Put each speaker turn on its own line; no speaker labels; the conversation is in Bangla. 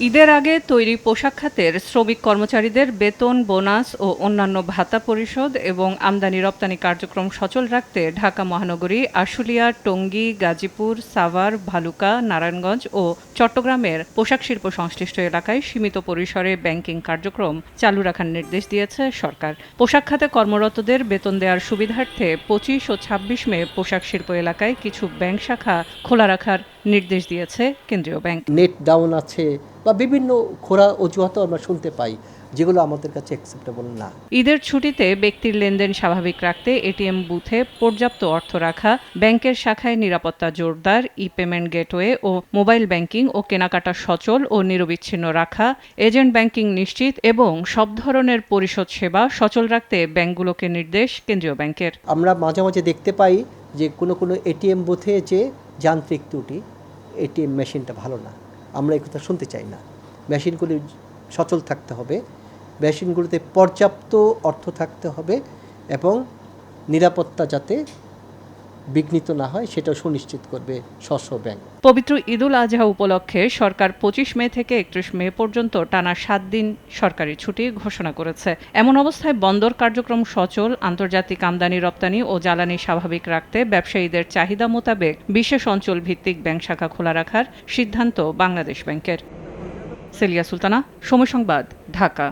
ঈদের আগে তৈরি পোশাক খাতের শ্রমিক কর্মচারীদের বেতন, বোনাস ও অন্যান্য ভাতা পরিশোধ এবং আমদানি রপ্তানি কার্যক্রম সচল রাখতে ঢাকা মহানগরী, আশুলিয়া, টঙ্গী, গাজীপুর, সাভার, ভালুকা, নারায়ণগঞ্জ ও চট্টগ্রামের পোশাক শিল্প সংশ্লিষ্ট এলাকায় সীমিত পরিসরে ব্যাংকিং কার্যক্রম চালু রাখার নির্দেশ দিয়েছে সরকার। পোশাক খাতে কর্মরতদের বেতন দেওয়ার সুবিধার্থে ২৫ ও ২৬ মে পোশাক শিল্প এলাকায় কিছু ব্যাংক শাখা খোলা রাখার নির্দেশ দিয়েছে কেন্দ্রীয় ব্যাংক।
নেট ডাউন আছে বা বিভিন্ন খোরা অজুহাতও আমরা শুনতে পাই, যেগুলো আমাদের কাছে অ্যাকসেপ্টেবল না।
ঈদের ছুটিতে ব্যক্তির লেনদেন স্বাভাবিক রাখতে এটিএম বুথে পর্যাপ্ত অর্থ রাখা, ব্যাংকের শাখায় নিরাপত্তা জোরদার, পেমেন্ট গেটওয়ে ও মোবাইল ব্যাংকিং ও কেনাকাটা সচল ও নিরবিচ্ছিন্ন রাখা, এজেন্ট ব্যাংকিং নিশ্চিত এবং সব ধরনের পরিশোধ সেবা সচল রাখতে ব্যাংকগুলোকে নির্দেশ কেন্দ্রীয় ব্যাংকের।
আমরা মাঝে মাঝে দেখতে পাই যে কোনো এটিএম বুথে যে যান্ত্রিক ত্রুটি, এটিএম মেশিনটা ভালো না। আমরা এই কথা শুনতে চাই না। মেশিনগুলি সচল থাকতে হবে, মেশিনগুলোতে পর্যাপ্ত অর্থ থাকতে হবে এবং নিরাপত্তা যাতে বিঘ্নিত না হয় সেটাও সুনিশ্চিত করবে স্বস্ব ব্যাংক।
পবিত্র ঈদুল আজহা উপলক্ষে সরকার ২৫ মে থেকে ৩১ মে পর্যন্ত টানা ৭ দিন সরকারি ছুটি ঘোষণা করেছে। এমন অবস্থায় বন্দর কার্যক্রম সচল, আন্তর্জাতিক আমদানি রপ্তানি ও জ্বালানি স্বাভাবিক রাখতে ব্যবসায়ীদের চাহিদা মোতাবেক বিশেষ অঞ্চল ভিত্তিক ব্যাংক শাখা খোলা রাখার সিদ্ধান্ত বাংলাদেশ ব্যাংকের। সেলিয়া সুলতানা, সময় সংবাদ, ঢাকা।